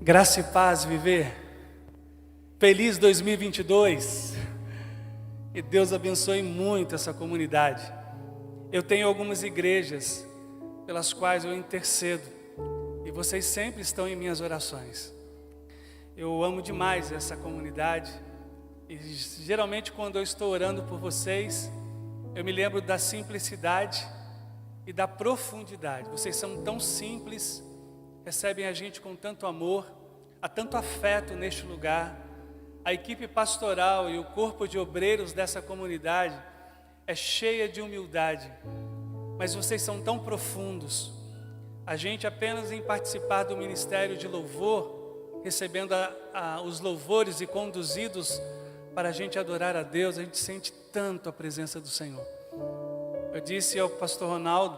Graça e paz, viver. Feliz 2022. E Deus abençoe muito essa comunidade. Eu tenho algumas igrejas pelas quais eu intercedo. E vocês sempre estão em minhas orações. Eu amo demais essa comunidade. E geralmente quando eu estou orando por vocês, eu me lembro da simplicidade e da profundidade. Vocês são tão simples, recebem a gente com tanto amor, há tanto afeto neste lugar. A equipe pastoral e o corpo de obreiros dessa comunidade é cheia de humildade, mas vocês são tão profundos. A gente apenas em participar do ministério de louvor, recebendo os louvores e conduzidos para a gente adorar a Deus, a gente sente tanto a presença do Senhor. Eu disse ao pastor Ronaldo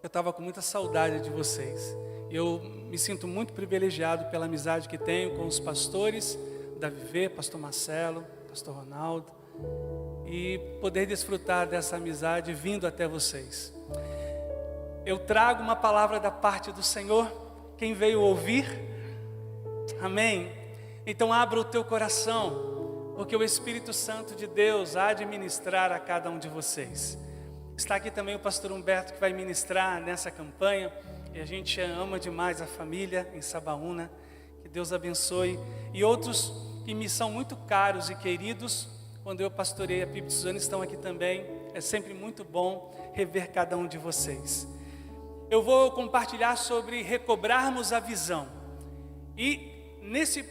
que eu estava com muita saudade de vocês. Eu me sinto muito privilegiado pela amizade que tenho com os pastores da Viver, pastor Marcelo, pastor Ronaldo, e poder desfrutar dessa amizade vindo até vocês. Eu trago uma palavra da parte do Senhor. Quem veio ouvir? Amém? Então abra o teu coração, porque o Espírito Santo de Deus há de ministrar a cada um de vocês. Está aqui também o pastor Humberto, que vai ministrar nessa campanha. E a gente ama demais a família em Sabaúna. Que Deus abençoe. E outros que me são muito caros e queridos, quando eu pastorei a Pipe de Suzano, estão aqui também. É sempre muito bom rever cada um de vocês. Eu vou compartilhar sobre recobrarmos a visão. E nesse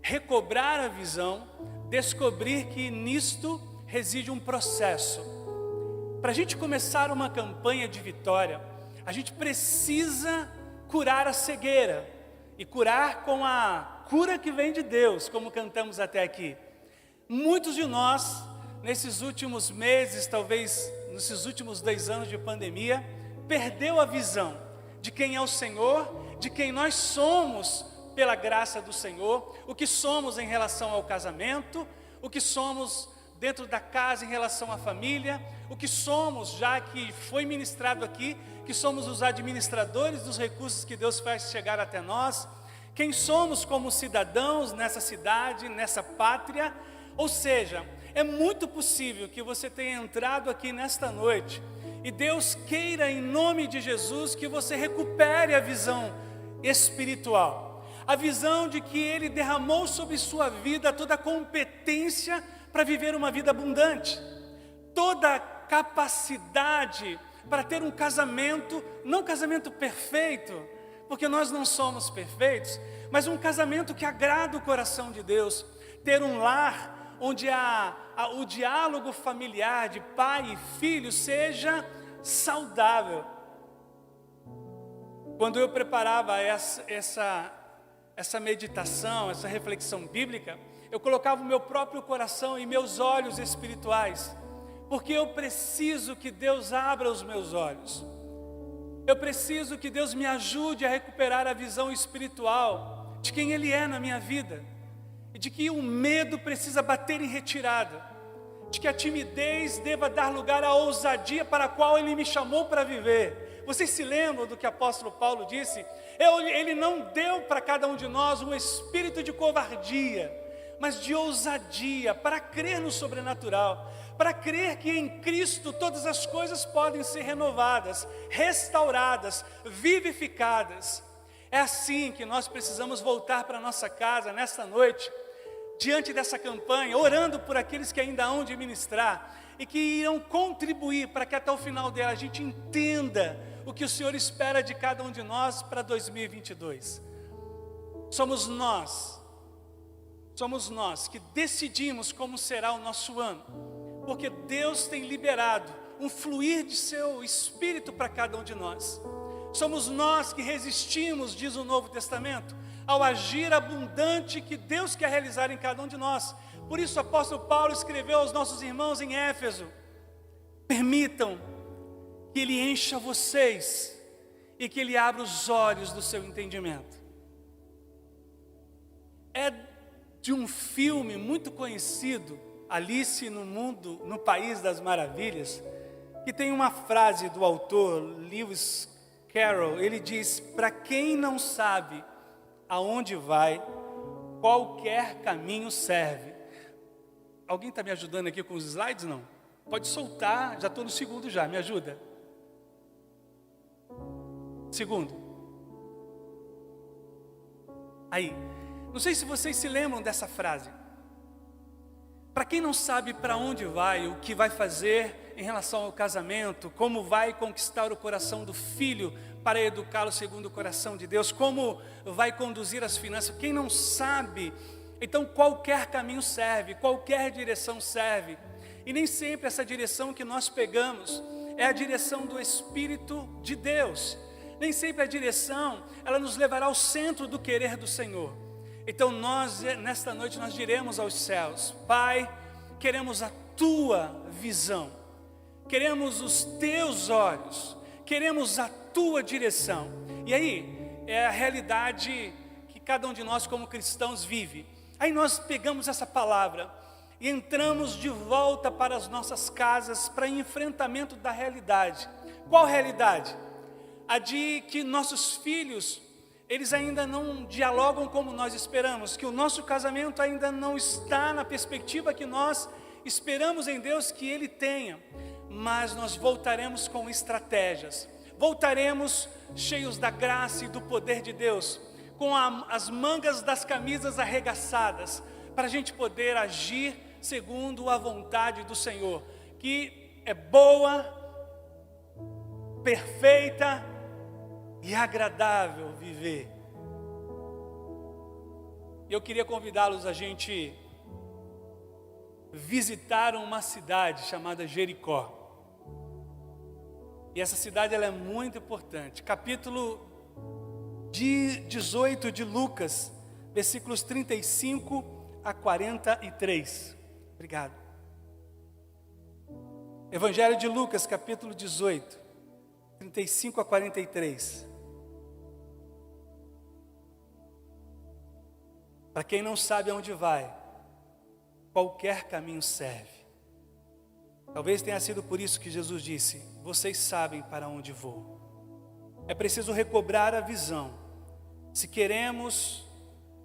recobrar a visão, descobrir que nisto reside um processo. Para a gente começar uma campanha de vitória, a gente precisa curar a cegueira. E curar com a cura que vem de Deus, como cantamos até aqui. Muitos de nós, nesses últimos meses, talvez nesses últimos 2 anos de pandemia, perdeu a visão de quem é o Senhor, de quem nós somos pela graça do Senhor, o que somos em relação ao casamento, o que somos dentro da casa em relação à família, o que somos, já que foi ministrado aqui, que somos os administradores dos recursos que Deus faz chegar até nós, quem somos como cidadãos nessa cidade, nessa pátria. Ou seja, é muito possível que você tenha entrado aqui nesta noite e Deus queira, em nome de Jesus, que você recupere a visão espiritual, a visão de que Ele derramou sobre sua vida toda a competência para viver uma vida abundante, toda a capacidade para ter um casamento, não um casamento perfeito, porque nós não somos perfeitos, mas um casamento que agrada o coração de Deus, ter um lar onde o diálogo familiar de pai e filho seja saudável. Quando eu preparava essa meditação, essa reflexão bíblica, eu colocava o meu próprio coração e meus olhos espirituais, porque eu preciso que Deus abra os meus olhos. Eu preciso que Deus me ajude a recuperar a visão espiritual de quem Ele é na minha vida. E de que o medo precisa bater em retirada. De que a timidez deva dar lugar à ousadia para a qual Ele me chamou para viver. Vocês se lembram do que o apóstolo Paulo disse? Ele não deu para cada um de nós um espírito de covardia, mas de ousadia, para crer no sobrenatural, para crer que em Cristo todas as coisas podem ser renovadas, restauradas, vivificadas. É assim que nós precisamos voltar para a nossa casa nesta noite, diante dessa campanha, orando por aqueles que ainda hão de ministrar e que irão contribuir para que até o final dela a gente entenda o que o Senhor espera de cada um de nós para 2022. Somos nós que decidimos como será o nosso ano, porque Deus tem liberado um fluir de seu Espírito para cada um de nós. Somos nós que resistimos, diz o Novo Testamento, ao agir abundante que Deus quer realizar em cada um de nós. Por isso o apóstolo Paulo escreveu aos nossos irmãos em Éfeso: permitam que Ele encha vocês e que Ele abra os olhos do seu entendimento. É de um filme muito conhecido, Alice no País das Maravilhas, que tem uma frase do autor Lewis Carroll. Ele diz: para quem não sabe aonde vai, qualquer caminho serve. Alguém está me ajudando aqui com os slides, não? Pode soltar, já estou no segundo já, me ajuda. Segundo. Aí, não sei se vocês se lembram dessa frase. Para quem não sabe para onde vai, o que vai fazer em relação ao casamento, como vai conquistar o coração do filho para educá-lo segundo o coração de Deus, como vai conduzir as finanças, quem não sabe, então qualquer caminho serve, qualquer direção serve. E nem sempre essa direção que nós pegamos é a direção do Espírito de Deus. Nem sempre a direção, ela nos levará ao centro do querer do Senhor. Então nós, nesta noite, nós diremos aos céus: Pai, queremos a Tua visão, queremos os Teus olhos, queremos a Tua direção. E aí, é a realidade que cada um de nós como cristãos vive. Aí nós pegamos essa palavra e entramos de volta para as nossas casas, para enfrentamento da realidade. Qual realidade? A de que nossos filhos, eles ainda não dialogam como nós esperamos, que o nosso casamento ainda não está na perspectiva que nós esperamos em Deus que Ele tenha. Mas nós voltaremos com estratégias, voltaremos cheios da graça e do poder de Deus, com as mangas das camisas arregaçadas, para a gente poder agir segundo a vontade do Senhor, que é boa, perfeita e agradável viver. Eu queria convidá-los a gente visitar uma cidade chamada Jericó. E essa cidade ela é muito importante. Capítulo 18 de Lucas, versículos 35 a 43. Obrigado. Evangelho de Lucas, capítulo 18, 35 a 43. Para quem não sabe aonde vai, qualquer caminho serve. Talvez tenha sido por isso que Jesus disse: vocês sabem para onde vou. É preciso recobrar a visão, se queremos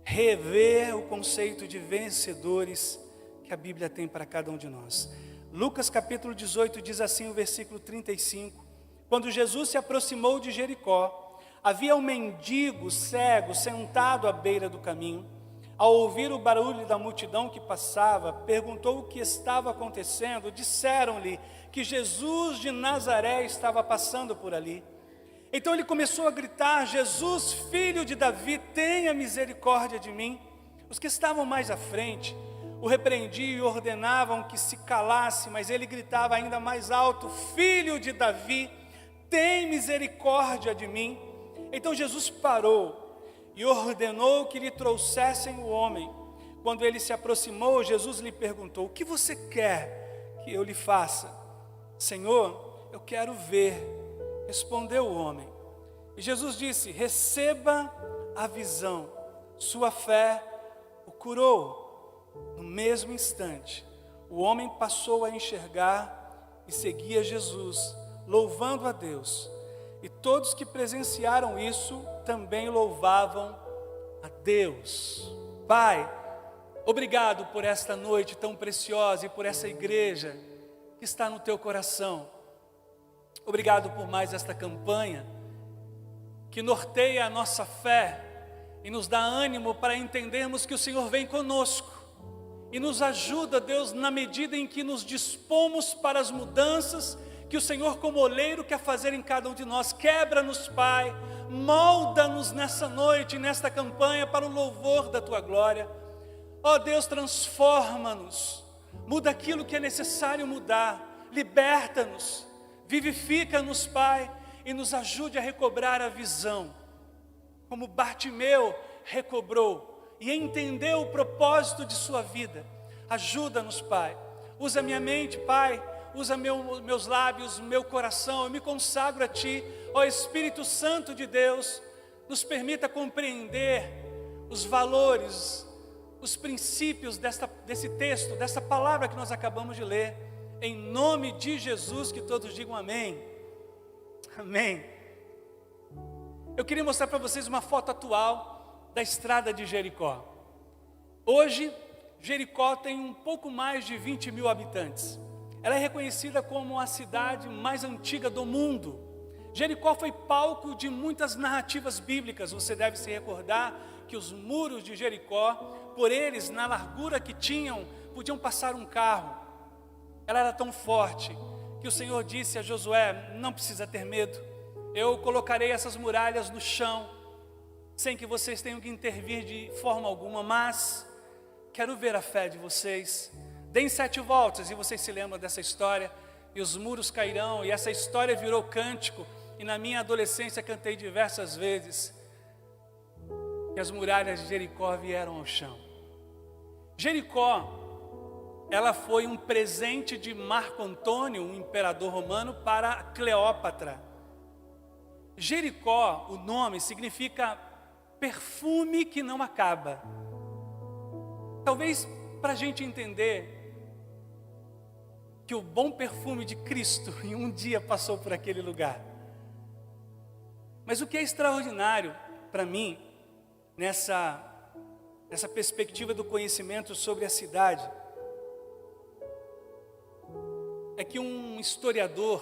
rever o conceito de vencedores que a Bíblia tem para cada um de nós. Lucas capítulo 18 diz assim o versículo 35: quando Jesus se aproximou de Jericó, havia um mendigo cego sentado à beira do caminho. Ao ouvir o barulho da multidão que passava, perguntou o que estava acontecendo. Disseram-lhe que Jesus de Nazaré estava passando por ali. Então ele começou a gritar: Jesus, filho de Davi, tenha misericórdia de mim. Os que estavam mais à frente o repreendiam e ordenavam que se calasse, mas ele gritava ainda mais alto: Filho de Davi, tem misericórdia de mim. Então Jesus parou e ordenou que lhe trouxessem o homem. Quando ele se aproximou, Jesus lhe perguntou: o que você quer que eu lhe faça? Senhor, eu quero ver, respondeu o homem. E Jesus disse: receba a visão, sua fé o curou. No mesmo instante, o homem passou a enxergar e seguia Jesus, louvando a Deus. E todos que presenciaram isso também louvavam a Deus. Pai, obrigado por esta noite tão preciosa e por essa igreja que está no teu coração. Obrigado por mais esta campanha que norteia a nossa fé e nos dá ânimo para entendermos que o Senhor vem conosco e nos ajuda, Deus, na medida em que nos dispomos para as mudanças que o Senhor como oleiro quer fazer em cada um de nós. Quebra-nos, Pai, molda-nos nessa noite, nesta campanha, para o louvor da Tua glória. Ó Deus, transforma-nos, muda aquilo que é necessário mudar, liberta-nos, vivifica-nos, Pai, e nos ajude a recobrar a visão, como Bartimeu recobrou e entendeu o propósito de sua vida. Ajuda-nos, Pai, usa minha mente, Pai, usa meus lábios, meu coração, eu me consagro a Ti, ó Espírito Santo de Deus, nos permita compreender os valores, os princípios desse texto, dessa palavra que nós acabamos de ler, em nome de Jesus, que todos digam amém. Amém. Eu queria mostrar para vocês uma foto atual da estrada de Jericó. Hoje, Jericó tem um pouco mais de 20 mil habitantes. Ela é reconhecida como a cidade mais antiga do mundo. Jericó foi palco de muitas narrativas bíblicas. Você deve se recordar que os muros de Jericó, por eles, na largura que tinham, podiam passar um carro. Ela era tão forte que o Senhor disse a Josué: não precisa ter medo, eu colocarei essas muralhas no chão, sem que vocês tenham que intervir de forma alguma, mas quero ver a fé de vocês. Deem 7 voltas, e vocês se lembram dessa história, e os muros cairão, e essa história virou cântico, e na minha adolescência cantei diversas vezes, que as muralhas de Jericó vieram ao chão. Jericó, ela foi um presente de Marco Antônio, um imperador romano, para Cleópatra. Jericó, o nome, significa perfume que não acaba. Talvez para a gente entender que o bom perfume de Cristo em um dia passou por aquele lugar. Mas o que é extraordinário para mim, nessa perspectiva do conhecimento sobre a cidade, é que um historiador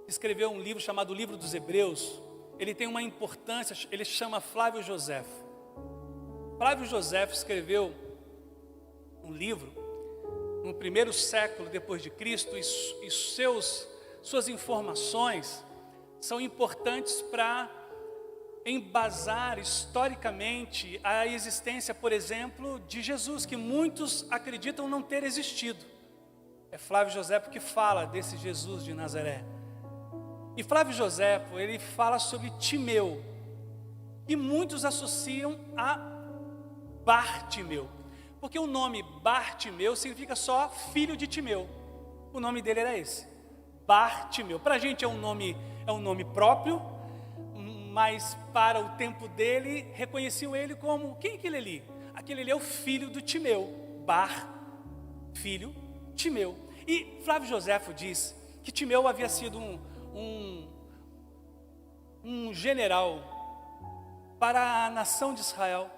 escreveu um livro chamado Livro dos Hebreus. Ele tem uma importância, ele chama Flávio Joséfo. Flávio Joséfo escreveu um livro no 1º século depois de Cristo, e suas informações são importantes para embasar historicamente a existência, por exemplo, de Jesus, que muitos acreditam não ter existido. É Flávio Joséfo que fala desse Jesus de Nazaré. E Flávio Joséfo, ele fala sobre Timeu, e muitos associam a Bartimeu, porque o nome Bartimeu significa só filho de Timeu. O nome dele era esse, Bartimeu. Para a gente é um nome próprio, mas para o tempo dele, reconheciam ele como, quem é aquele ali? Aquele ali é o filho do Timeu, filho Timeu. E Flávio Joséfo diz que Timeu havia sido um general para a nação de Israel,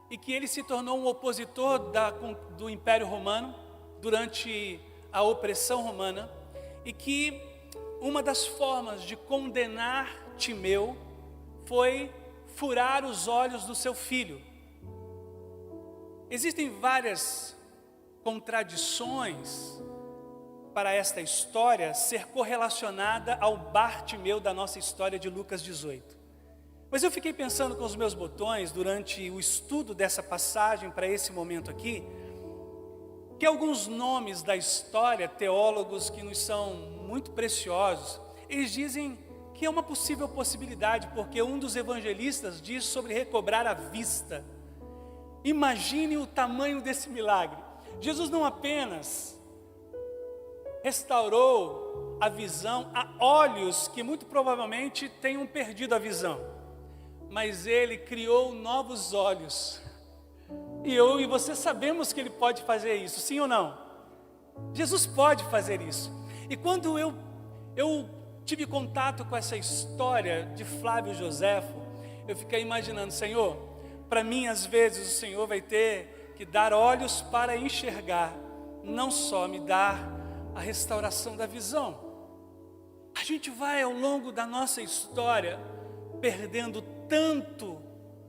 e que ele se tornou um opositor do Império Romano durante a opressão romana, e que uma das formas de condenar Timeu foi furar os olhos do seu filho. Existem várias contradições para esta história ser correlacionada ao Bartimeu da nossa história de Lucas 18. Mas eu fiquei pensando com os meus botões durante o estudo dessa passagem para esse momento aqui, que alguns nomes da história, teólogos que nos são muito preciosos, eles dizem que é uma possível possibilidade, porque um dos evangelistas diz sobre recobrar a vista. Imagine o tamanho desse milagre. Jesus não apenas restaurou a visão a olhos que muito provavelmente tenham perdido a visão, mas ele criou novos olhos. E eu e você sabemos que ele pode fazer isso, sim ou não? Jesus pode fazer isso. E quando eu tive contato com essa história de Flávio Joséfo, eu fiquei imaginando, Senhor, para mim às vezes o Senhor vai ter que dar olhos para enxergar, não só me dar a restauração da visão. A gente vai ao longo da nossa história perdendo tanto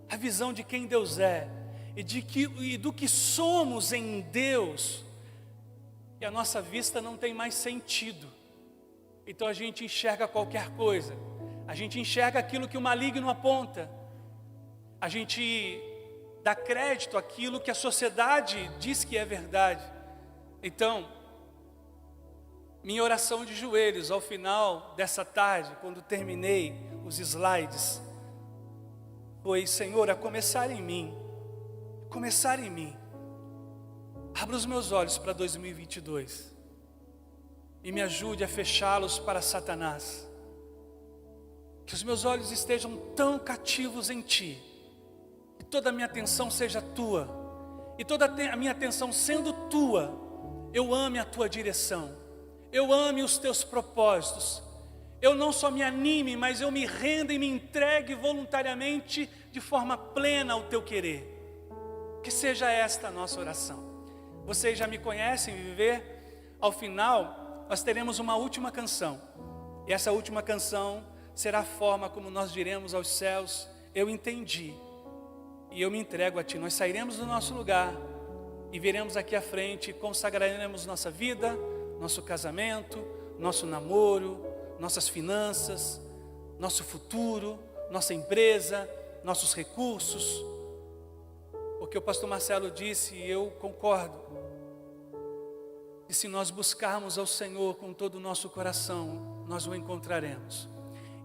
a visão de quem Deus é e do que somos em Deus, e a nossa vista não tem mais sentido. Então a gente enxerga qualquer coisa, a gente enxerga aquilo que o maligno aponta, a gente dá crédito àquilo que a sociedade diz que é verdade. Então, minha oração de joelhos ao final dessa tarde, quando terminei os slides, foi: Senhor, a começar em mim, abra os meus olhos para 2022 e me ajude a fechá-los para Satanás. Que os meus olhos estejam tão cativos em Ti, que toda a minha atenção seja Tua, e toda a minha atenção sendo Tua, eu ame a Tua direção, eu ame os Teus propósitos, eu não só me anime, mas eu me renda e me entregue voluntariamente de forma plena ao teu querer. Que seja esta a nossa oração. Vocês já me conhecem, Viver. Ao final, nós teremos uma última canção. E essa última canção será a forma como nós diremos aos céus: eu entendi e eu me entrego a Ti. Nós sairemos do nosso lugar e viremos aqui à frente e consagraremos nossa vida, nosso casamento, nosso namoro, nossas finanças, nosso futuro, nossa empresa, nossos recursos. O que o pastor Marcelo disse, e eu concordo, e se nós buscarmos ao Senhor com todo o nosso coração, nós o encontraremos.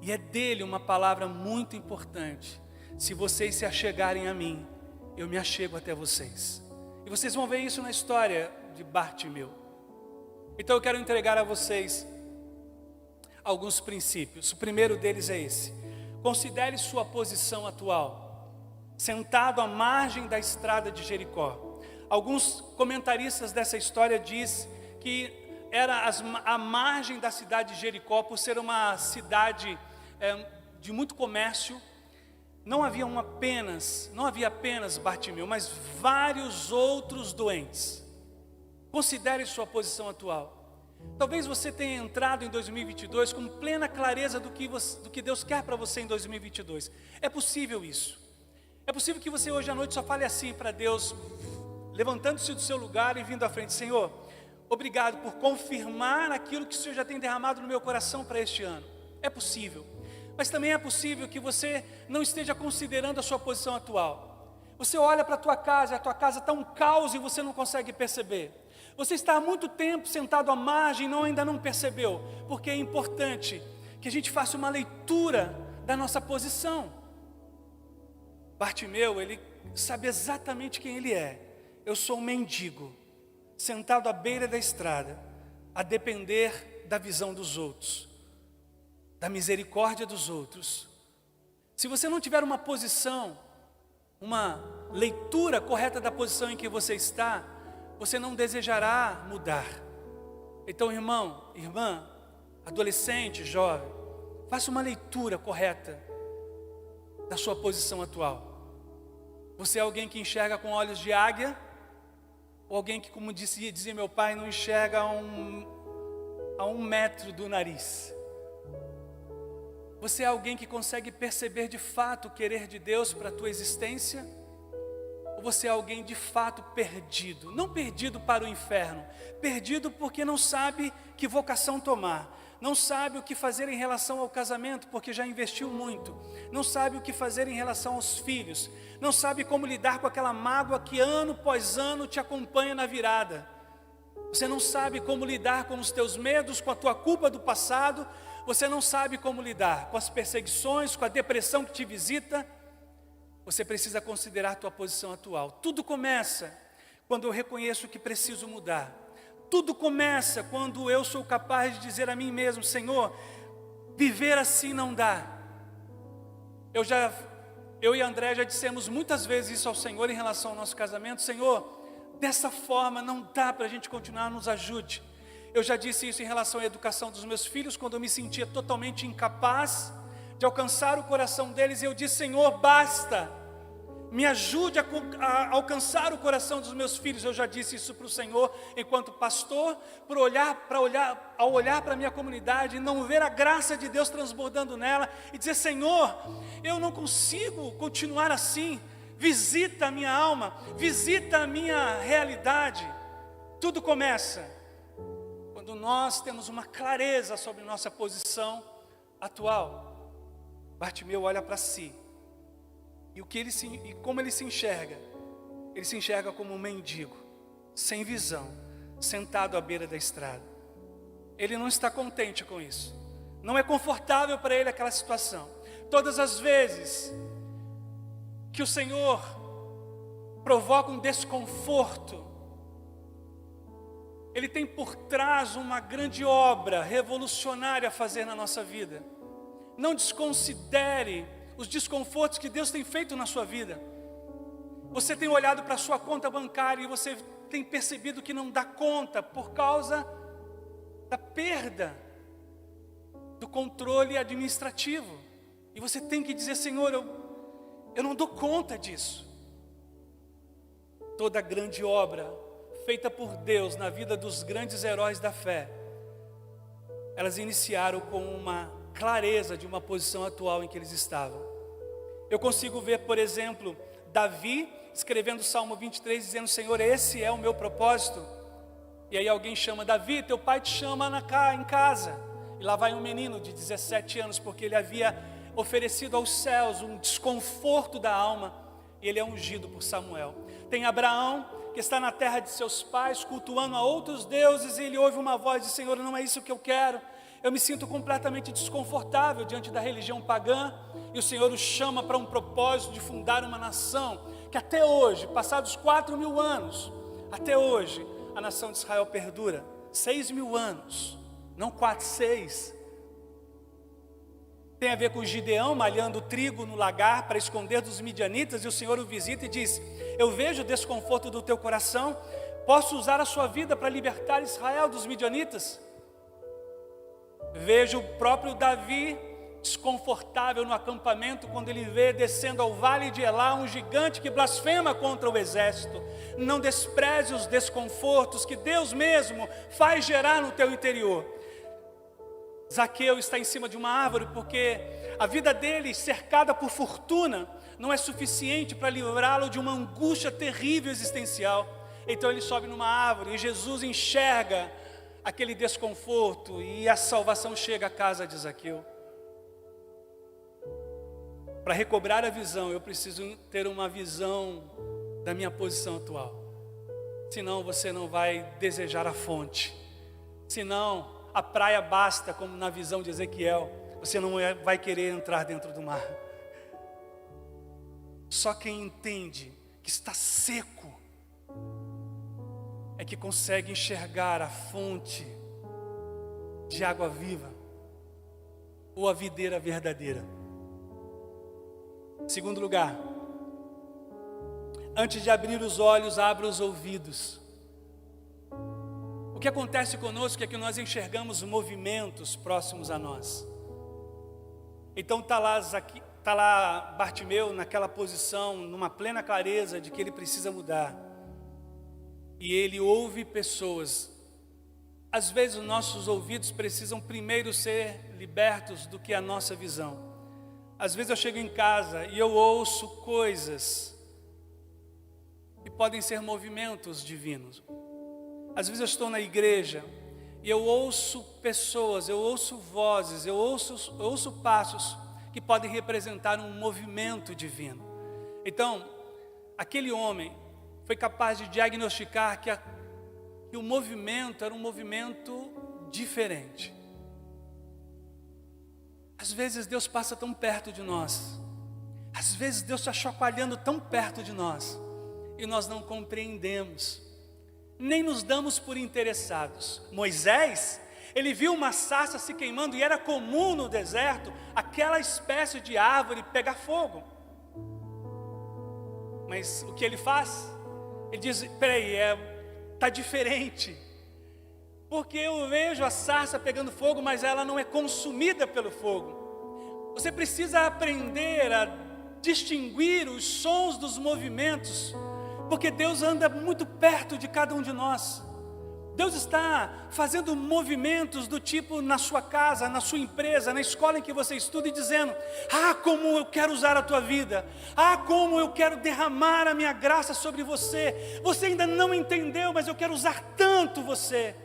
E é dele uma palavra muito importante: se vocês se achegarem a mim, eu me achego até vocês. E vocês vão ver isso na história de Bartimeu. Então eu quero entregar a vocês alguns princípios. O primeiro deles é esse: considere sua posição atual, sentado à margem da estrada de Jericó. Alguns comentaristas dessa história dizem que era a margem da cidade de Jericó, por ser uma cidade de muito comércio. Não havia apenas Bartimeu, mas vários outros doentes. Considere sua posição atual. Talvez você tenha entrado em 2022 com plena clareza do que Deus quer para você em 2022. É possível isso. É possível que você hoje à noite só fale assim para Deus, levantando-se do seu lugar e vindo à frente: Senhor, obrigado por confirmar aquilo que o Senhor já tem derramado no meu coração para este ano. É possível. Mas também é possível que você não esteja considerando a sua posição atual. Você olha para a tua casa está um caos e você não consegue perceber. Você está há muito tempo sentado à margem e ainda não percebeu, porque é importante que a gente faça uma leitura da nossa posição. Bartimeu, ele sabe exatamente quem ele é. Eu sou um mendigo, sentado à beira da estrada, a depender da visão dos outros, da misericórdia dos outros. Se você não tiver uma posição, uma leitura correta da posição em que você está, você não desejará mudar. Então, irmão, irmã, adolescente, jovem, faça uma leitura correta da sua posição atual. Você é alguém que enxerga com olhos de águia, ou alguém que, como dizia meu pai, não enxerga a um metro do nariz? Você é alguém que consegue perceber de fato o querer de Deus para a tua existência? Ou você é alguém de fato perdido? Não perdido para o inferno, perdido porque não sabe que vocação tomar, não sabe o que fazer em relação ao casamento porque já investiu muito, não sabe o que fazer em relação aos filhos, não sabe como lidar com aquela mágoa que ano após ano te acompanha na virada. Você não sabe como lidar com os teus medos, com a tua culpa do passado. Você não sabe como lidar com as perseguições, com a depressão que te visita. Você precisa considerar a tua posição atual. Tudo começa quando eu reconheço que preciso mudar. Tudo começa quando eu sou capaz de dizer a mim mesmo: Senhor, viver assim não dá. Eu e André já dissemos muitas vezes isso ao Senhor em relação ao nosso casamento: Senhor, dessa forma não dá para a gente continuar, nos ajude. Eu já disse isso em relação à educação dos meus filhos, quando eu me sentia totalmente incapaz de alcançar o coração deles. Eu disse: Senhor, basta, me ajude a alcançar o coração dos meus filhos. Eu já disse isso para o Senhor enquanto pastor, ao olhar para a minha comunidade e não ver a graça de Deus transbordando nela, e dizer: Senhor, eu não consigo continuar assim. Visita a minha alma, visita a minha realidade. Tudo começa quando nós temos uma clareza sobre nossa posição atual. Bartimeu olha para si, e como ele se enxerga? Ele se enxerga como um mendigo, sem visão, sentado à beira da estrada. Ele não está contente com isso, não é confortável para ele aquela situação. Todas as vezes que o Senhor provoca um desconforto, Ele tem por trás uma grande obra revolucionária a fazer na nossa vida. Não desconsidere os desconfortos que Deus tem feito na sua vida. Você tem olhado para a sua conta bancária e você tem percebido que não dá conta por causa da perda do controle administrativo. E você tem que dizer: Senhor, eu não dou conta disso. Toda grande obra feita por Deus na vida dos grandes heróis da fé, elas iniciaram com uma clareza de uma posição atual em que eles estavam. Eu consigo ver, por exemplo, Davi escrevendo o Salmo 23, dizendo: Senhor, esse é o meu propósito. E aí alguém chama: Davi, teu pai te chama em casa. E lá vai um menino de 17 anos, porque ele havia oferecido aos céus um desconforto da alma, e ele é ungido por Samuel. Tem Abraão, que está na terra de seus pais, cultuando a outros deuses, e ele ouve uma voz de: Senhor, não é isso que eu quero. Eu me sinto completamente desconfortável diante da religião pagã, e o Senhor o chama para um propósito de fundar uma nação, que até hoje, passados 4.000 anos, até hoje, a nação de Israel perdura. 6.000 anos, não 4, 6. Tem a ver com Gideão malhando trigo no lagar para esconder dos midianitas, e o Senhor o visita e diz: eu vejo o desconforto do teu coração, posso usar a sua vida para libertar Israel dos midianitas? Vejo o próprio Davi desconfortável no acampamento, quando ele vê descendo ao vale de Elá um gigante que blasfema contra o exército. Não despreze os desconfortos que Deus mesmo faz gerar no teu interior. Zaqueu está em cima de uma árvore porque a vida dele, cercada por fortuna, não é suficiente para livrá-lo de uma angústia terrível existencial. Então ele sobe numa árvore e Jesus enxerga aquele desconforto, e a salvação chega à casa de Zaqueu. Para recobrar a visão, eu preciso ter uma visão da minha posição atual. Senão você não vai desejar a fonte. Senão a praia basta, como na visão de Ezequiel. Você não vai querer entrar dentro do mar. Só quem entende que está seco é que consegue enxergar a fonte de água viva, ou a videira verdadeira. Segundo lugar, antes de abrir os olhos, abra os ouvidos. O que acontece conosco é que nós enxergamos movimentos próximos a nós. Então está lá Bartimeu naquela posição, numa plena clareza de que ele precisa mudar. E ele ouve pessoas. Às vezes os nossos ouvidos precisam primeiro ser libertos do que a nossa visão. Às vezes eu chego em casa e eu ouço coisas que podem ser movimentos divinos. Às vezes eu estou na igreja e eu ouço pessoas, eu ouço vozes, eu ouço passos que podem representar um movimento divino. Então, aquele homem foi capaz de diagnosticar que o movimento era um movimento diferente. Às vezes Deus passa tão perto de nós, às vezes Deus está chacoalhando tão perto de nós, e nós não compreendemos, nem nos damos por interessados. Moisés, ele viu uma sarça se queimando, e era comum no deserto aquela espécie de árvore pegar fogo. Mas o que ele faz? Ele diz: peraí, está diferente, porque eu vejo a sarça pegando fogo, mas ela não é consumida pelo fogo. Você precisa aprender a distinguir os sons dos movimentos, porque Deus anda muito perto de cada um de nós. Deus está fazendo movimentos do tipo na sua casa, na sua empresa, na escola em que você estuda, e dizendo: ah, como eu quero usar a tua vida, ah, como eu quero derramar a minha graça sobre você. Você ainda não entendeu, mas eu quero usar tanto você.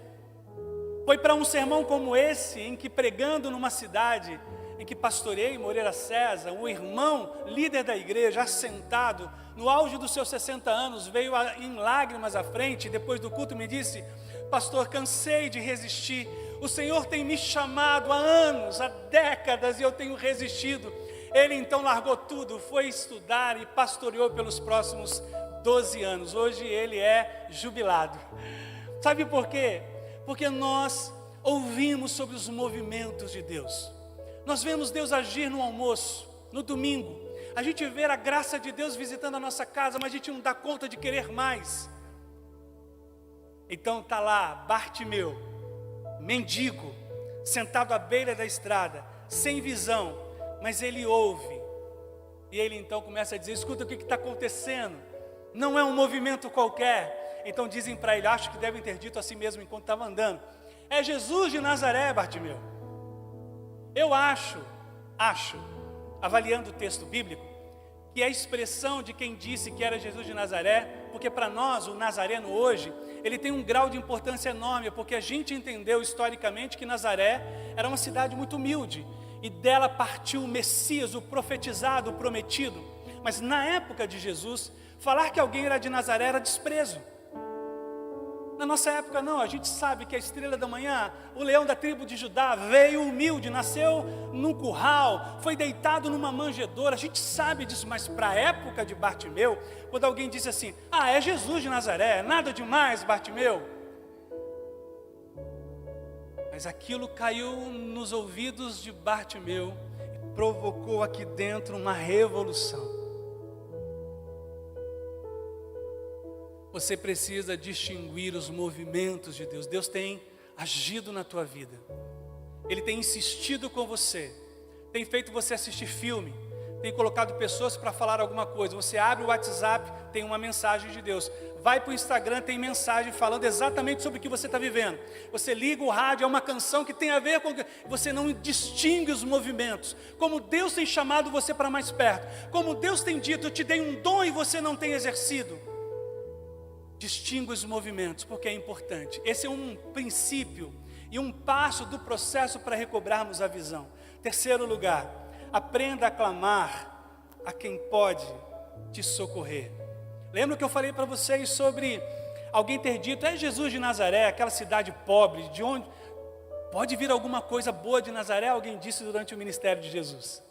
Foi para um sermão como esse, em que, pregando numa cidade em que pastorei, Moreira César, um irmão líder da igreja, assentado no auge dos seus 60 anos, veio em lágrimas à frente, depois do culto me disse: pastor, cansei de resistir, o Senhor tem me chamado há anos, há décadas, e eu tenho resistido. Ele então largou tudo, foi estudar e pastoreou pelos próximos 12 anos, hoje ele é jubilado. Sabe por quê? Porque nós ouvimos sobre os movimentos de Deus, nós vemos Deus agir no almoço, no domingo, a gente vê a graça de Deus visitando a nossa casa, mas a gente não dá conta de querer mais. Então está lá Bartimeu, mendigo, sentado à beira da estrada, sem visão, mas ele ouve. E ele então começa a dizer: escuta, o que está acontecendo? Não é um movimento qualquer. Então dizem para ele, acho que devem ter dito assim mesmo enquanto estava andando: é Jesus de Nazaré, Bartimeu. Eu acho, avaliando o texto bíblico, que é a expressão de quem disse que era Jesus de Nazaré, porque para nós, o nazareno hoje, ele tem um grau de importância enorme, porque a gente entendeu historicamente que Nazaré era uma cidade muito humilde, e dela partiu o Messias, o profetizado, o prometido. Mas na época de Jesus, falar que alguém era de Nazaré era desprezo. Na nossa época não, a gente sabe que a estrela da manhã, o leão da tribo de Judá, veio humilde, nasceu num curral, foi deitado numa manjedoura, a gente sabe disso. Mas para a época de Bartimeu, quando alguém disse assim: é Jesus de Nazaré, nada demais, Bartimeu. Mas aquilo caiu nos ouvidos de Bartimeu e provocou aqui dentro uma revolução. Você precisa distinguir os movimentos de Deus. Deus tem agido na tua vida. Ele tem insistido com você. Tem feito você assistir filme. Tem colocado pessoas para falar alguma coisa. Você abre o WhatsApp, tem uma mensagem de Deus. Vai para o Instagram, tem mensagem falando exatamente sobre o que você está vivendo. Você liga o rádio, é uma canção que tem a ver com... Você não distingue os movimentos. Como Deus tem chamado você para mais perto. Como Deus tem dito: eu te dei um dom e você não tem exercido. Distinga os movimentos, porque é importante. Esse é um princípio e um passo do processo para recobrarmos a visão. Terceiro lugar, aprenda a clamar a quem pode te socorrer. Lembra que eu falei para vocês sobre alguém ter dito: é Jesus de Nazaré, aquela cidade pobre, de onde pode vir alguma coisa boa de Nazaré? Alguém disse durante o ministério de Jesus.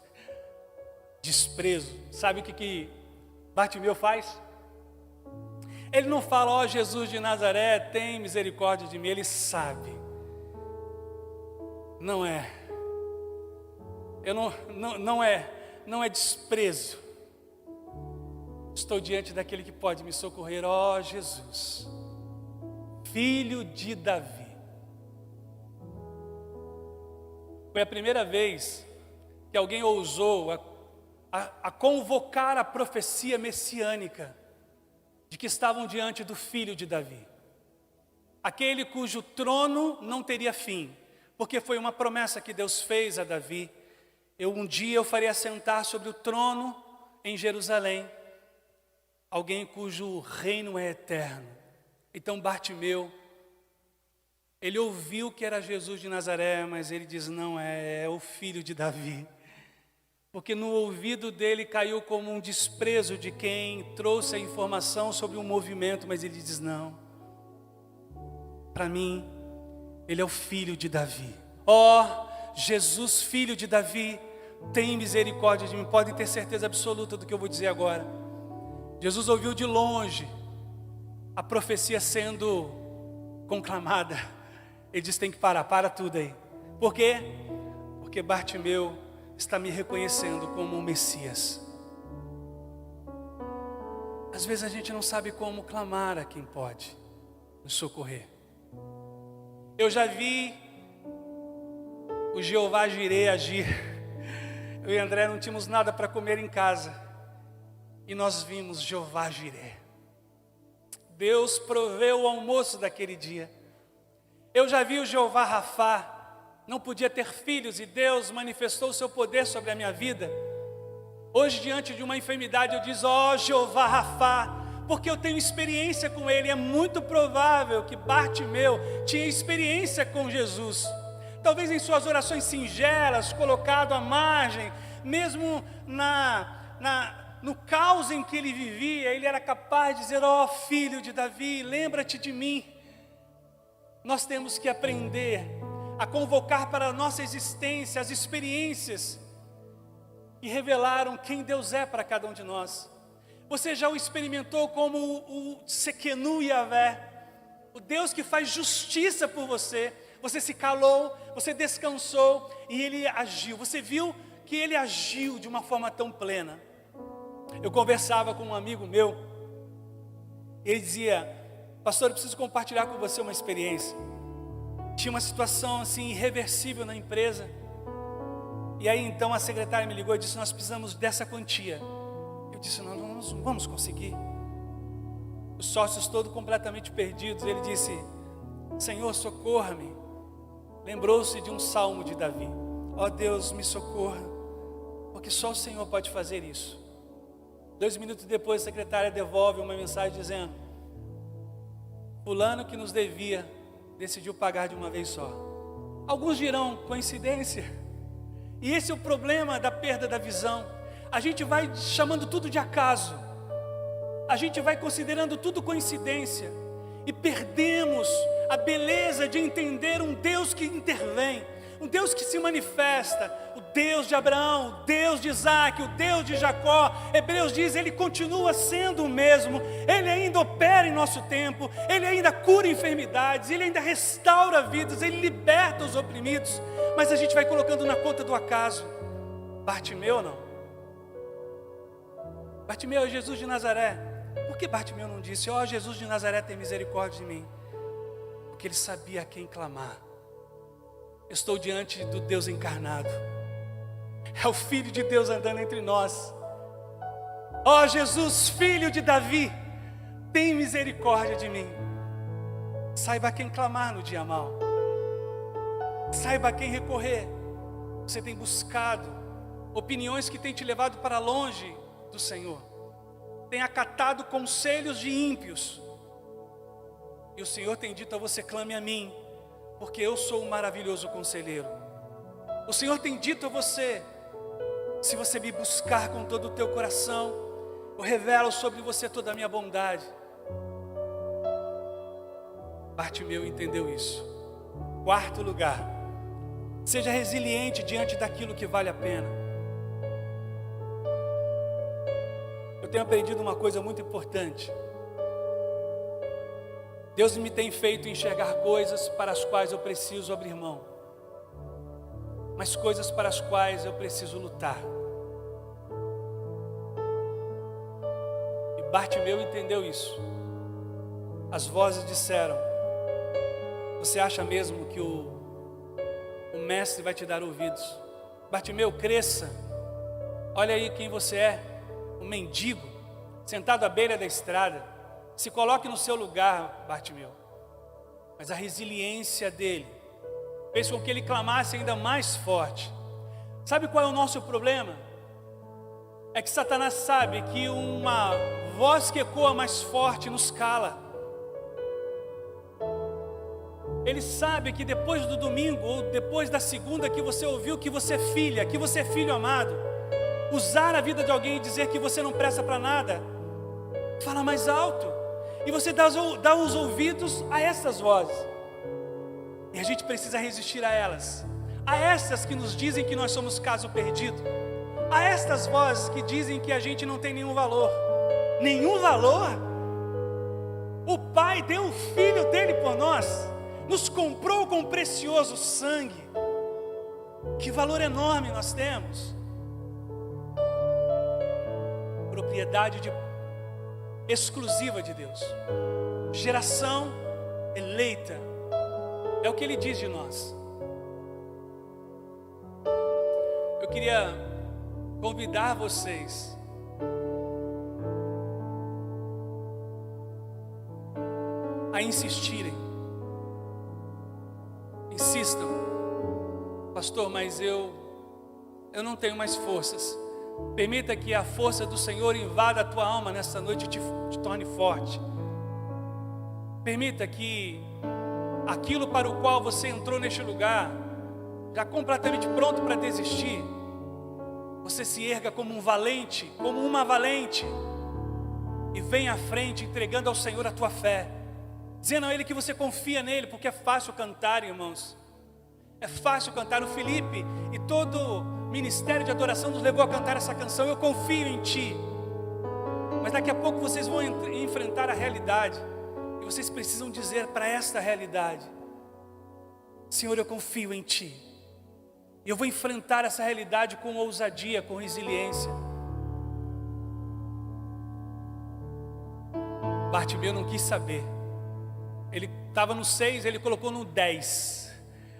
Desprezo. Sabe o que Bartimeu faz? Ele não fala: Jesus de Nazaré, tem misericórdia de mim. Ele sabe. Não é. Não é desprezo. Estou diante daquele que pode me socorrer. Jesus, filho de Davi. Foi a primeira vez que alguém ousou a convocar a profecia messiânica de que estavam diante do filho de Davi, aquele cujo trono não teria fim, porque foi uma promessa que Deus fez a Davi: um dia eu farei assentar sobre o trono em Jerusalém alguém cujo reino é eterno. Então Bartimeu, ele ouviu que era Jesus de Nazaré, mas ele diz: não, é o filho de Davi. Porque no ouvido dele caiu como um desprezo de quem trouxe a informação sobre um movimento, mas ele diz: não, para mim, ele é o filho de Davi. Jesus, filho de Davi, tem misericórdia de mim. Podem ter certeza absoluta do que eu vou dizer agora. Jesus ouviu de longe a profecia sendo conclamada. Ele disse: tem que para tudo aí. Por quê? Porque Bartimeu está me reconhecendo como um Messias. Às vezes a gente não sabe como clamar a quem pode nos socorrer. Eu já vi o Jeová Jireh agir. Eu e André não tínhamos nada para comer em casa, e nós vimos Jeová Jireh. Deus proveu o almoço daquele dia. Eu já vi o Jeová Rafá. Não podia ter filhos e Deus manifestou o seu poder sobre a minha vida. Hoje, diante de uma enfermidade, eu digo: Jeová Rafá, porque eu tenho experiência com Ele. É muito provável que Bartimeu tinha experiência com Jesus. Talvez em suas orações singelas, colocado à margem, mesmo no caos em que ele vivia, ele era capaz de dizer: filho de Davi, lembra-te de mim. Nós temos que aprender a convocar para a nossa existência as experiências que revelaram quem Deus é para cada um de nós. Você já o experimentou como o Tsidkenu Yahvé, o Deus que faz justiça por você. Você se calou, você descansou e Ele agiu. Você viu que Ele agiu de uma forma tão plena. Eu conversava com um amigo meu, ele dizia: pastor, eu preciso compartilhar com você uma experiência. Tinha uma situação assim irreversível na empresa. E aí então a secretária me ligou e disse: nós precisamos dessa quantia. Eu disse: nós não vamos conseguir. Os sócios todos completamente perdidos. Ele disse: Senhor, socorra-me. Lembrou-se de um salmo de Davi: ó Deus, me socorra, porque só o Senhor pode fazer isso. 2 minutos depois a secretária devolve uma mensagem dizendo: fulano que nos devia decidiu pagar de uma vez só. Alguns dirão coincidência. E esse é o problema da perda da visão. A gente vai chamando tudo de acaso, a gente vai considerando tudo coincidência, e perdemos a beleza de entender um Deus que intervém, um Deus que se manifesta, o Deus de Abraão, o Deus de Isaac, o Deus de Jacó. Hebreus diz: Ele continua sendo o mesmo, Ele ainda opera em nosso tempo, Ele ainda cura enfermidades, Ele ainda restaura vidas, Ele liberta os oprimidos. Mas a gente vai colocando na conta do acaso. Bartimeu não. Bartimeu é Jesus de Nazaré. Por que Bartimeu não disse: ó Jesus de Nazaré, tem misericórdia de mim? Porque ele sabia a quem clamar. Eu estou diante do Deus encarnado, é o Filho de Deus andando entre nós. Ó Jesus, filho de Davi, tem misericórdia de mim. Saiba a quem clamar no dia mau, saiba a quem recorrer. Você tem buscado opiniões que têm te levado para longe do Senhor, tem acatado conselhos de ímpios, e o Senhor tem dito a você: clame a mim, porque eu sou um maravilhoso conselheiro. O Senhor tem dito a você: se você me buscar com todo o teu coração, eu revelo sobre você toda a minha bondade. Bartimeu entendeu isso. 4º lugar, seja resiliente diante daquilo que vale a pena. Eu tenho aprendido uma coisa muito importante. Deus me tem feito enxergar coisas para as quais eu preciso abrir mão, mas coisas para as quais eu preciso lutar. E Bartimeu entendeu isso. As vozes disseram: você acha mesmo que o mestre vai te dar ouvidos? Bartimeu, cresça. Olha aí quem você é, um mendigo, sentado à beira da estrada. Se coloque no seu lugar, Bartimeu. Mas a resiliência dele fez com que ele clamasse ainda mais forte. Sabe qual é o nosso problema? É que Satanás sabe que uma voz que ecoa mais forte nos cala. Ele sabe que depois do domingo ou depois da segunda que você ouviu que você é filha, que você é filho amado, usar a vida de alguém e dizer que você não presta para nada, fala mais alto. E você dá os ouvidos a essas vozes. E a gente precisa resistir a elas. A essas que nos dizem que nós somos caso perdido. A estas vozes que dizem que a gente não tem nenhum valor. Nenhum valor? O Pai deu o Filho dele por nós. Nos comprou com precioso sangue. Que valor enorme nós temos. Propriedade exclusiva de Deus, geração eleita, é o que Ele diz de nós. Eu queria convidar vocês a insistirem. Insistam: pastor, mas eu não tenho mais forças. Permita que a força do Senhor invada a tua alma nessa noite e te torne forte. Permita que aquilo para o qual você entrou neste lugar, já completamente pronto para desistir, você se erga como um valente, como uma valente, e venha à frente entregando ao Senhor a tua fé, dizendo a Ele que você confia nele, porque é fácil cantar, irmãos. É fácil cantar. O Felipe e todo ministério de adoração nos levou a cantar essa canção: eu confio em Ti. Mas daqui a pouco vocês vão enfrentar a realidade, e vocês precisam dizer para esta realidade: Senhor, eu confio em Ti. E eu vou enfrentar essa realidade com ousadia, com resiliência. Bartimeu não quis saber. Ele estava no 6, ele colocou no 10.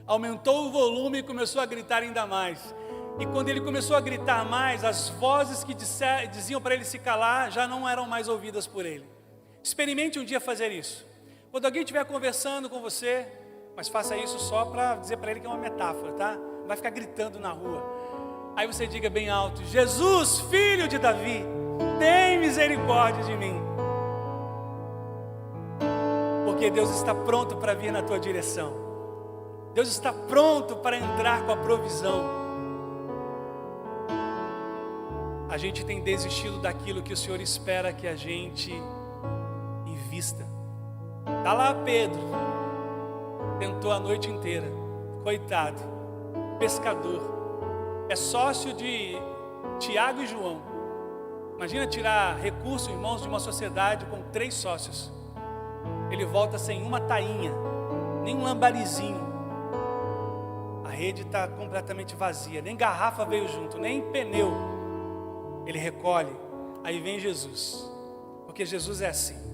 aumentou o volume e começou a gritar ainda mais. E quando ele começou a gritar mais, as vozes que diziam para ele se calar já não eram mais ouvidas por ele. Experimente um dia fazer isso. Quando alguém estiver conversando com você, mas faça isso só para dizer para ele que é uma metáfora, tá? Não vai ficar gritando na rua. Aí você diga bem alto: Jesus, filho de Davi, tem misericórdia de mim. Porque Deus está pronto para vir na tua direção. Deus está pronto para entrar com a provisão. A gente tem desistido daquilo que o Senhor espera que a gente invista. Está lá Pedro, tentou a noite inteira, coitado, pescador, é sócio de Tiago e João. Imagina tirar recursos, irmãos, de uma sociedade com 3 sócios. Ele volta sem uma tainha, nem um lambarizinho. A rede está completamente vazia, nem garrafa veio junto, nem pneu. Ele recolhe, aí vem Jesus, porque Jesus é assim.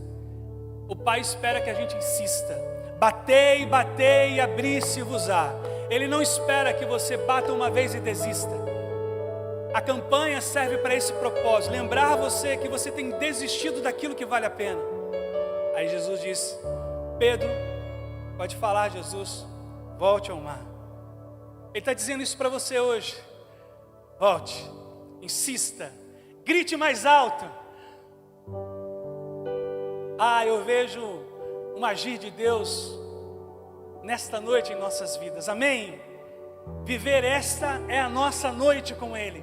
O Pai espera que a gente insista. Batei, batei e abri-se-vos-á. Ele não espera que você bata uma vez e desista. A campanha serve para esse propósito, lembrar você que você tem desistido daquilo que vale a pena. Aí Jesus diz: Pedro, pode falar, Jesus, volte ao mar. Ele está dizendo isso para você hoje. Volte, insista, grite mais alto. Eu vejo um agir de Deus nesta noite em nossas vidas, amém? Viver esta é a nossa noite com Ele.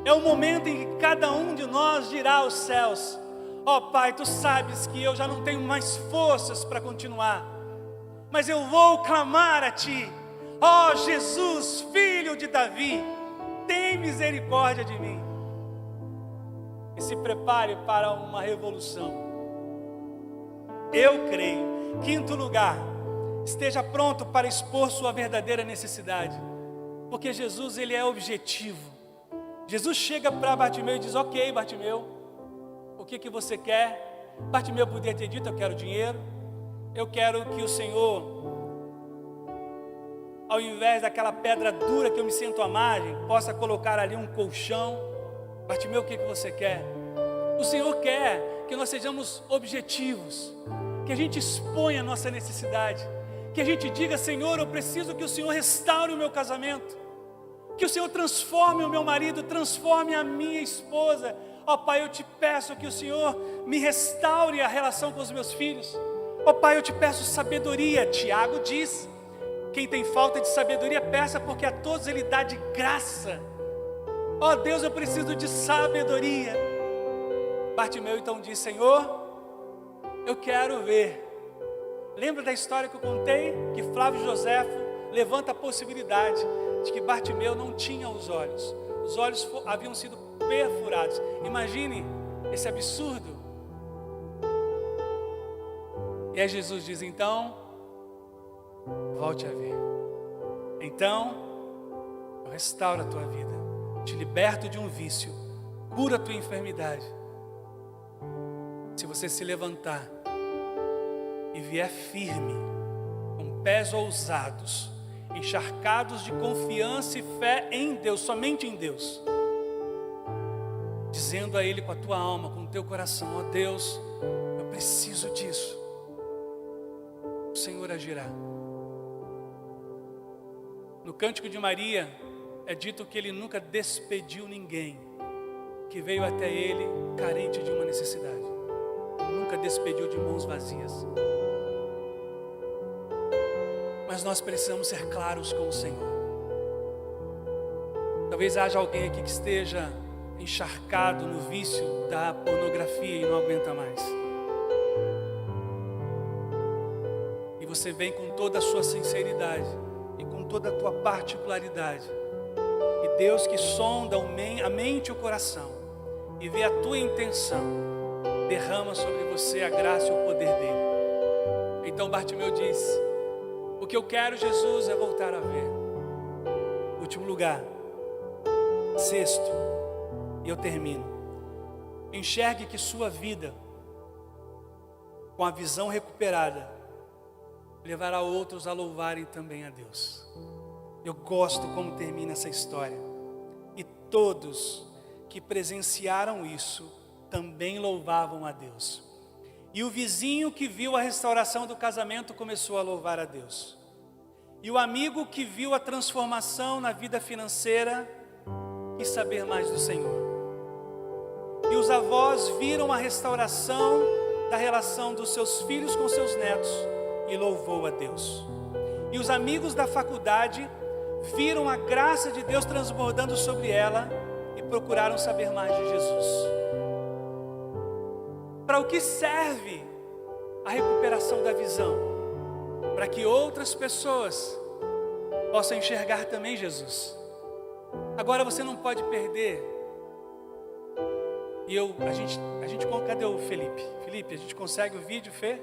É o momento em que cada um de nós dirá aos céus: Pai, Tu sabes que eu já não tenho mais forças para continuar, mas eu vou clamar a Ti. Jesus, filho de Davi, tem misericórdia de mim. E se prepare para uma revolução. Eu creio. 5º lugar, esteja pronto para expor sua verdadeira necessidade, porque Jesus, Ele é objetivo. Jesus chega para Bartimeu e diz: ok, Bartimeu, o que você quer? Bartimeu podia ter dito: eu quero dinheiro, eu quero que o Senhor, ao invés daquela pedra dura que eu me sento à margem, possa colocar ali um colchão. Bartimeu, o que você quer? O Senhor quer que nós sejamos objetivos, que a gente exponha a nossa necessidade, que a gente diga: Senhor, eu preciso que o Senhor restaure o meu casamento, que o Senhor transforme o meu marido, transforme a minha esposa. Pai, eu te peço que o Senhor me restaure a relação com os meus filhos. Pai, eu te peço sabedoria. Tiago diz: quem tem falta de sabedoria, peça, porque a todos Ele dá de graça. Deus, eu preciso de sabedoria. Bartimeu então diz: Senhor, eu quero ver. Lembra da história que eu contei? Que Flávio Joséfo levanta a possibilidade de que Bartimeu não tinha os olhos haviam sido perfurados. Imagine esse absurdo. E aí Jesus diz: então, volte a ver. Então, eu restauro a tua vida, te liberto de um vício, cura a tua enfermidade. Se você se levantar e vier firme, com pés ousados, encharcados de confiança e fé em Deus, somente em Deus, dizendo a Ele com a tua alma, com o teu coração: Deus, eu preciso disso, o Senhor agirá. No Cântico de Maria é dito que Ele nunca despediu ninguém que veio até Ele carente de uma necessidade. Nunca despediu de mãos vazias. Mas nós precisamos ser claros com o Senhor. Talvez haja alguém aqui que esteja encharcado no vício da pornografia e não aguenta mais. E você vem com toda a sua sinceridade e com toda a tua particularidade. E Deus, que sonda a mente e o coração e vê a tua intenção, derrama sobre você a graça e o poder dele. Então Bartimeu disse: o que eu quero, Jesus, é voltar a ver. Último lugar, 6º, e eu termino. Enxergue que sua vida, com a visão recuperada, levará outros a louvarem também a Deus. Eu gosto como termina essa história. E todos que presenciaram isso também louvavam a Deus. E o vizinho que viu a restauração do casamento começou a louvar a Deus. E o amigo que viu a transformação na vida financeira quis saber mais do Senhor. E os avós viram a restauração da relação dos seus filhos com seus netos e louvou a Deus. E os amigos da faculdade viram a graça de Deus transbordando sobre ela e procuraram saber mais de Jesus. Para o que serve a recuperação da visão? Para que outras pessoas possam enxergar também Jesus. Agora você não pode perder. E cadê o Felipe? Felipe, a gente consegue o vídeo, Fê?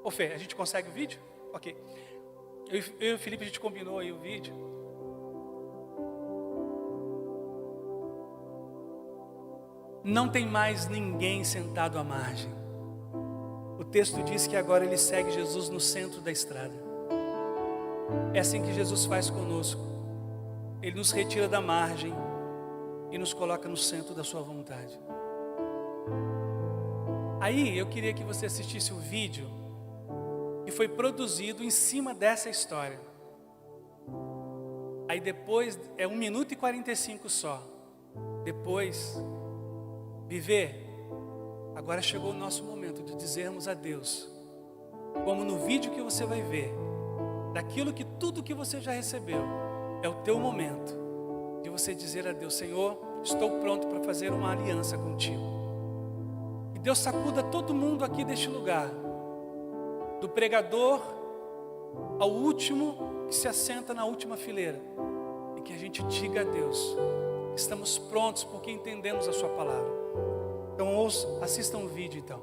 Ô Fê, a gente consegue o vídeo? Ok. Eu e o Felipe, a gente combinou aí o vídeo. Não tem mais ninguém sentado à margem. O texto diz que agora ele segue Jesus no centro da estrada. É assim que Jesus faz conosco. Ele nos retira da margem e nos coloca no centro da sua vontade. Aí eu queria que você assistisse o vídeo que foi produzido em cima dessa história. Aí depois, é 1 minuto e 45 só. Depois, viver, agora chegou o nosso momento de dizermos a Deus, como no vídeo que você vai ver, daquilo que tudo que você já recebeu, é o teu momento de você dizer a Deus: Senhor, estou pronto para fazer uma aliança contigo. E Deus sacuda todo mundo aqui deste lugar, do pregador ao último que se assenta na última fileira, e que a gente diga a Deus: estamos prontos porque entendemos a sua palavra. Então assistam o vídeo então.